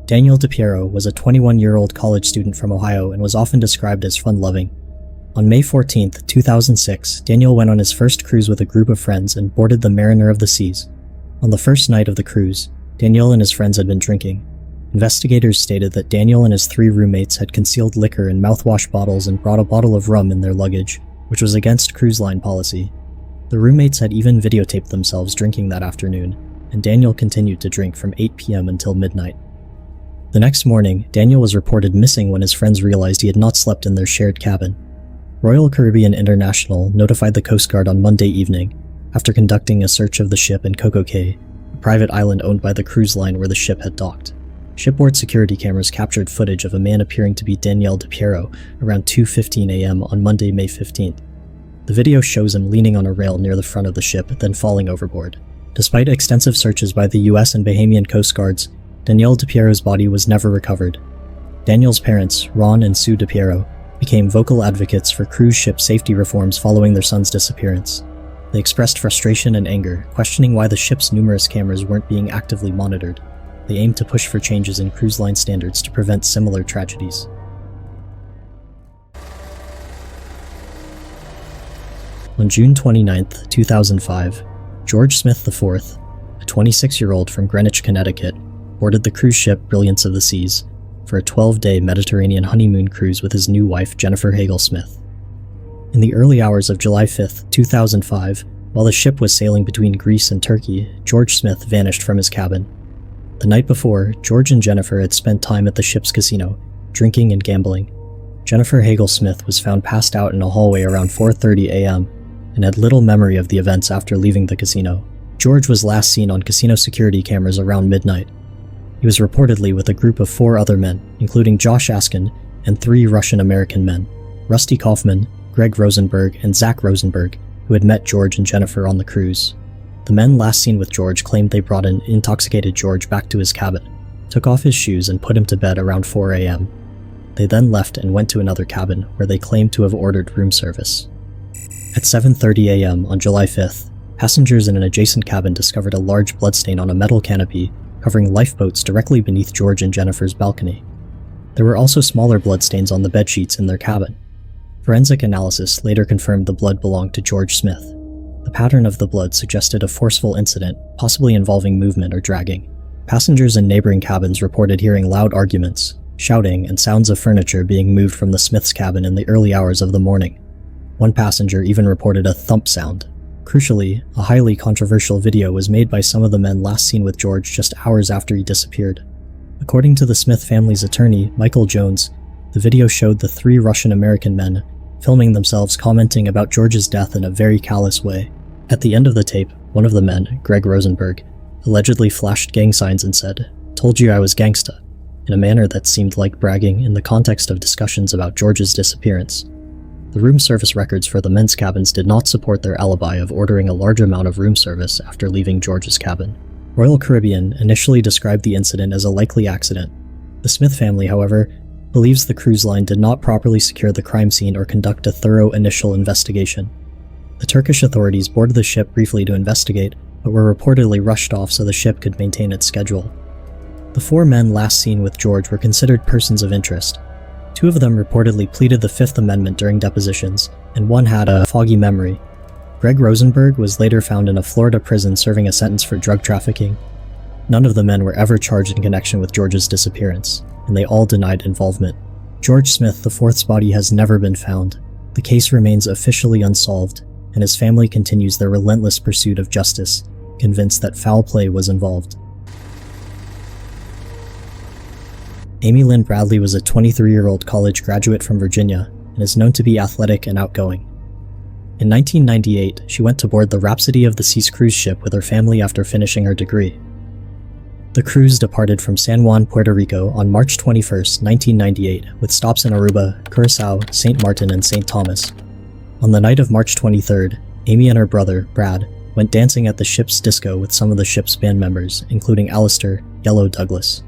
Daniel DiPiero was a 21-year-old college student from Ohio and was often described as fun-loving. On May 14, 2006, Daniel went on his first cruise with a group of friends and boarded the Mariner of the Seas. On the first night of the cruise, Daniel and his friends had been drinking. Investigators stated that Daniel and his 3 roommates had concealed liquor in mouthwash bottles and brought a bottle of rum in their luggage, which was against cruise line policy. The roommates had even videotaped themselves drinking that afternoon, and Daniel continued to drink from 8 p.m. until midnight. The next morning, Daniel was reported missing when his friends realized he had not slept in their shared cabin. Royal Caribbean International notified the Coast Guard on Monday evening, after conducting a search of the ship in Coco Cay, a private island owned by the cruise line where the ship had docked. Shipboard security cameras captured footage of a man appearing to be Daniel DiPiero around 2:15 a.m. on Monday, May 15th. The video shows him leaning on a rail near the front of the ship, then falling overboard. Despite extensive searches by the US and Bahamian Coast Guards, Daniel DiPiero's body was never recovered. Daniel's parents, Ron and Sue DiPiero, became vocal advocates for cruise ship safety reforms following their son's disappearance. They expressed frustration and anger, questioning why the ship's numerous cameras weren't being actively monitored. They aimed to push for changes in cruise line standards to prevent similar tragedies. On June 29, 2005, George Smith IV, a 26-year-old from Greenwich, Connecticut, boarded the cruise ship Brilliance of the Seas for a 12-day Mediterranean honeymoon cruise with his new wife, Jennifer Hagel Smith. In the early hours of July 5, 2005, while the ship was sailing between Greece and Turkey, George Smith vanished from his cabin. The night before, George and Jennifer had spent time at the ship's casino, drinking and gambling. Jennifer Hagel Smith was found passed out in a hallway around 4:30 a.m. and had little memory of the events after leaving the casino. George was last seen on casino security cameras around midnight. He was reportedly with a group of 4 other men, including Josh Askin and 3 Russian-American men, Rusty Kaufman, Greg Rosenberg, and Zach Rosenberg, who had met George and Jennifer on the cruise. The men last seen with George claimed they brought an intoxicated George back to his cabin, took off his shoes and put him to bed around 4 a.m. They then left and went to another cabin where they claimed to have ordered room service. At 7:30 a.m. on July 5th, passengers in an adjacent cabin discovered a large bloodstain on a metal canopy covering lifeboats directly beneath George and Jennifer's balcony. There were also smaller bloodstains on the bedsheets in their cabin. Forensic analysis later confirmed the blood belonged to George Smith. The pattern of the blood suggested a forceful incident, possibly involving movement or dragging. Passengers in neighboring cabins reported hearing loud arguments, shouting, and sounds of furniture being moved from the Smiths' cabin in the early hours of the morning. One passenger even reported a thump sound. Crucially, a highly controversial video was made by some of the men last seen with George just hours after he disappeared. According to the Smith family's attorney, Michael Jones, the video showed the 3 Russian-American men filming themselves commenting about George's death in a very callous way. At the end of the tape, one of the men, Greg Rosenberg, allegedly flashed gang signs and said, "Told you I was gangsta," in a manner that seemed like bragging in the context of discussions about George's disappearance. The room service records for the men's cabins did not support their alibi of ordering a large amount of room service after leaving George's cabin. Royal Caribbean initially described the incident as a likely accident. The Smith family, however, believes the cruise line did not properly secure the crime scene or conduct a thorough initial investigation. The Turkish authorities boarded the ship briefly to investigate, but were reportedly rushed off so the ship could maintain its schedule. The 4 men last seen with George were considered persons of interest. 2 of them reportedly pleaded the Fifth Amendment during depositions, and one had a foggy memory. Greg Rosenberg was later found in a Florida prison serving a sentence for drug trafficking. None of the men were ever charged in connection with George's disappearance, and they all denied involvement. George Smith IV's body has never been found. The case remains officially unsolved, and his family continues their relentless pursuit of justice, convinced that foul play was involved. Amy Lynn Bradley was a 23-year-old college graduate from Virginia and is known to be athletic and outgoing. In 1998, she went to board the Rhapsody of the Seas cruise ship with her family after finishing her degree. The cruise departed from San Juan, Puerto Rico on March 21, 1998, with stops in Aruba, Curacao, St. Martin, and St. Thomas. On the night of March 23rd, Amy and her brother, Brad, went dancing at the ship's disco with some of the ship's band members, including Alistair "Yellow" Douglas.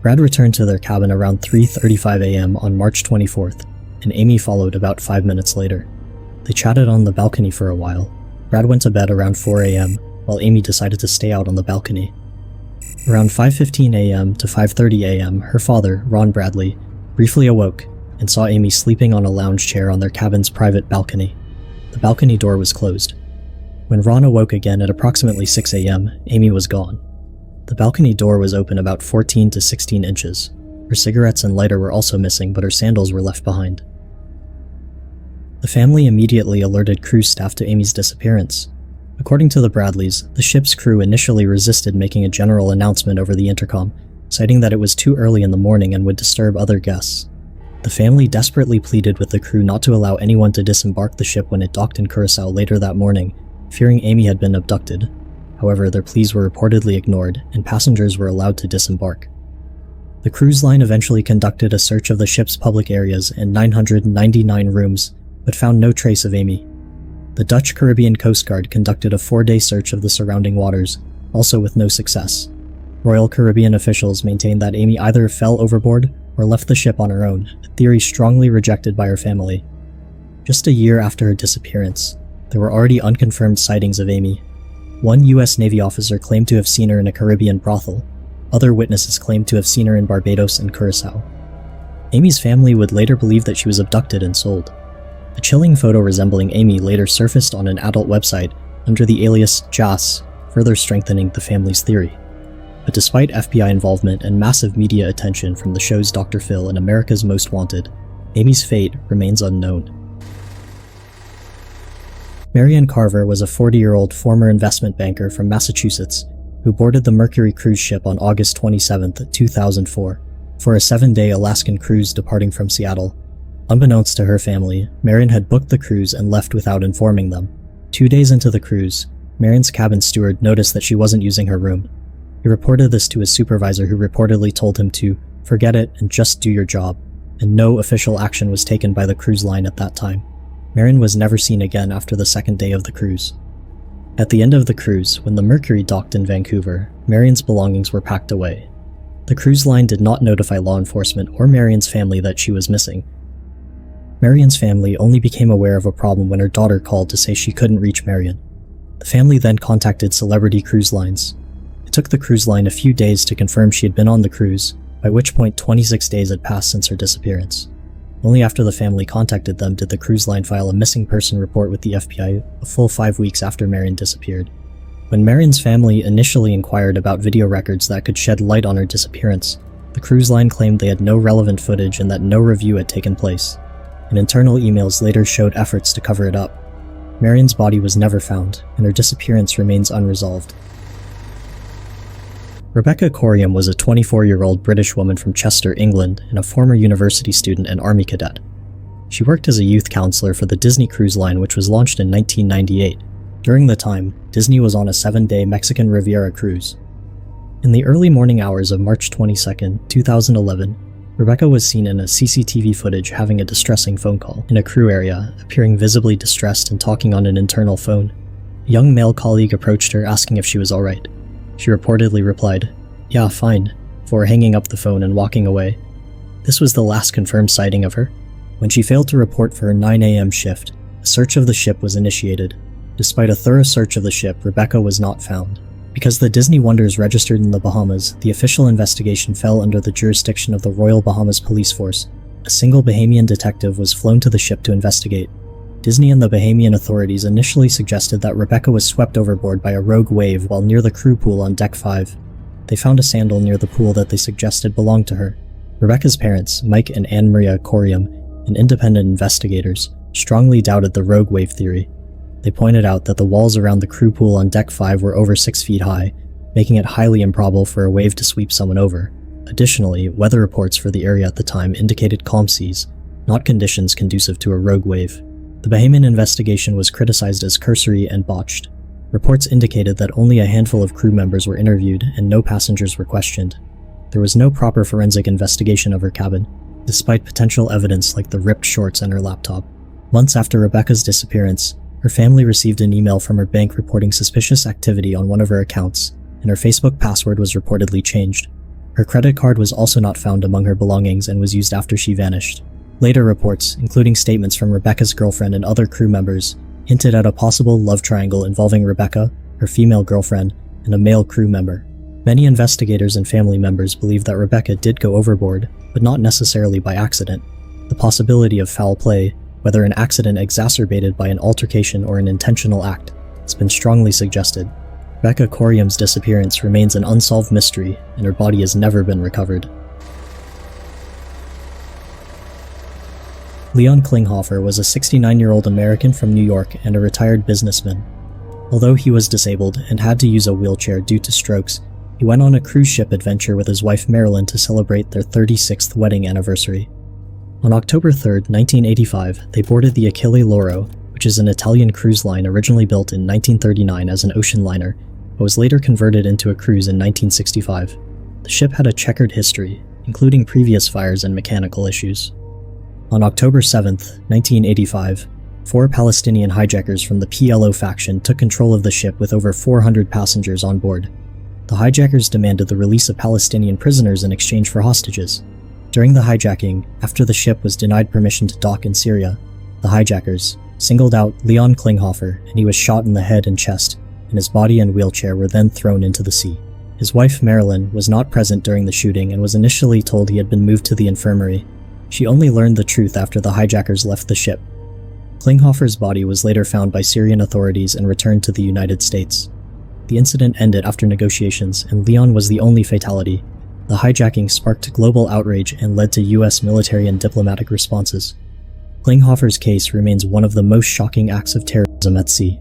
Brad returned to their cabin around 3:35 a.m. on March 24th, and Amy followed about 5 minutes later. They chatted on the balcony for a while. Brad went to bed around 4 a.m., while Amy decided to stay out on the balcony. Around 5:15 a.m. to 5:30 a.m., her father, Ron Bradley, briefly awoke and saw Amy sleeping on a lounge chair on their cabin's private balcony. The balcony door was closed. When Ron awoke again at approximately 6 a.m., Amy was gone. The balcony door was open about 14 to 16 inches. Her cigarettes and lighter were also missing, but her sandals were left behind. The family immediately alerted cruise staff to Amy's disappearance. According to the Bradleys, the ship's crew initially resisted making a general announcement over the intercom, citing that it was too early in the morning and would disturb other guests. The family desperately pleaded with the crew not to allow anyone to disembark the ship when it docked in Curacao later that morning, fearing Amy had been abducted. However, their pleas were reportedly ignored, and passengers were allowed to disembark. The cruise line eventually conducted a search of the ship's public areas and 999 rooms, but found no trace of Amy. The Dutch Caribbean Coast Guard conducted a 4-day search of the surrounding waters, also with no success. Royal Caribbean officials maintained that Amy either fell overboard or left the ship on her own, a theory strongly rejected by her family. Just a year after her disappearance, there were already unconfirmed sightings of Amy. One U.S. Navy officer claimed to have seen her in a Caribbean brothel. Other witnesses claimed to have seen her in Barbados and Curacao. Amy's family would later believe that she was abducted and sold. A chilling photo resembling Amy later surfaced on an adult website under the alias Jas, further strengthening the family's theory. But despite FBI involvement and massive media attention from the shows Dr. Phil and America's Most Wanted, Amy's fate remains unknown. Marian Carver was a 40-year-old former investment banker from Massachusetts who boarded the Mercury cruise ship on August 27, 2004, for a 7-day Alaskan cruise departing from Seattle. Unbeknownst to her family, Marian had booked the cruise and left without informing them. 2 days into the cruise, Marian's cabin steward noticed that she wasn't using her room. He reported this to his supervisor, who reportedly told him to forget it and just do your job, and no official action was taken by the cruise line at that time. Marian was never seen again after the 2nd day of the cruise. At the end of the cruise, when the Mercury docked in Vancouver, Marian's belongings were packed away. The cruise line did not notify law enforcement or Marian's family that she was missing. Marian's family only became aware of a problem when her daughter called to say she couldn't reach Marian. The family then contacted Celebrity Cruise Lines. It took the cruise line a few days to confirm she had been on the cruise, by which point 26 days had passed since her disappearance. Only after the family contacted them did the cruise line file a missing person report with the FBI a full 5 weeks after Marian disappeared. When Marian's family initially inquired about video records that could shed light on her disappearance, the cruise line claimed they had no relevant footage and that no review had taken place, and internal emails later showed efforts to cover it up. Marian's body was never found, and her disappearance remains unresolved. Rebecca Corium was a 24-year-old British woman from Chester, England, and a former university student and army cadet. She worked as a youth counselor for the Disney Cruise Line, which was launched in 1998. During the time, Disney was on a 7-day Mexican Riviera cruise. In the early morning hours of March 22, 2011, Rebecca was seen in a CCTV footage having a distressing phone call in a crew area, appearing visibly distressed and talking on an internal phone. A young male colleague approached her asking if she was alright. She reportedly replied, "Yeah, fine," before hanging up the phone and walking away. This was the last confirmed sighting of her. When she failed to report for her 9 a.m. shift, a search of the ship was initiated. Despite a thorough search of the ship, Rebecca was not found. Because the Disney Wonders registered in the Bahamas, the official investigation fell under the jurisdiction of the Royal Bahamas Police Force. A single Bahamian detective was flown to the ship to investigate. Disney and the Bahamian authorities initially suggested that Rebecca was swept overboard by a rogue wave while near the crew pool on Deck 5. They found a sandal near the pool that they suggested belonged to her. Rebecca's parents, Mike and Anne Maria Corium, and independent investigators, strongly doubted the rogue wave theory. They pointed out that the walls around the crew pool on Deck 5 were over 6 feet high, making it highly improbable for a wave to sweep someone over. Additionally, weather reports for the area at the time indicated calm seas, not conditions conducive to a rogue wave. The Bahamian investigation was criticized as cursory and botched. Reports indicated that only a handful of crew members were interviewed and no passengers were questioned. There was no proper forensic investigation of her cabin, despite potential evidence like the ripped shorts and her laptop. Months after Rebecca's disappearance, her family received an email from her bank reporting suspicious activity on one of her accounts, and her Facebook password was reportedly changed. Her credit card was also not found among her belongings and was used after she vanished. Later reports, including statements from Rebecca's girlfriend and other crew members, hinted at a possible love triangle involving Rebecca, her female girlfriend, and a male crew member. Many investigators and family members believe that Rebecca did go overboard, but not necessarily by accident. The possibility of foul play, whether an accident exacerbated by an altercation or an intentional act, has been strongly suggested. Rebecca Corium's disappearance remains an unsolved mystery, and her body has never been recovered. Leon Klinghoffer was a 69-year-old American from New York and a retired businessman. Although he was disabled and had to use a wheelchair due to strokes, he went on a cruise ship adventure with his wife Marilyn to celebrate their 36th wedding anniversary. On October 3, 1985, they boarded the Achille Lauro, which is an Italian cruise line originally built in 1939 as an ocean liner, but was later converted into a cruise in 1965. The ship had a checkered history, including previous fires and mechanical issues. On October 7, 1985, 4 Palestinian hijackers from the PLO faction took control of the ship with over 400 passengers on board. The hijackers demanded the release of Palestinian prisoners in exchange for hostages. During the hijacking, after the ship was denied permission to dock in Syria, the hijackers singled out Leon Klinghoffer and he was shot in the head and chest, and his body and wheelchair were then thrown into the sea. His wife Marilyn was not present during the shooting and was initially told he had been moved to the infirmary. She only learned the truth after the hijackers left the ship. Klinghoffer's body was later found by Syrian authorities and returned to the United States. The incident ended after negotiations, and Leon was the only fatality. The hijacking sparked global outrage and led to US military and diplomatic responses. Klinghoffer's case remains one of the most shocking acts of terrorism at sea.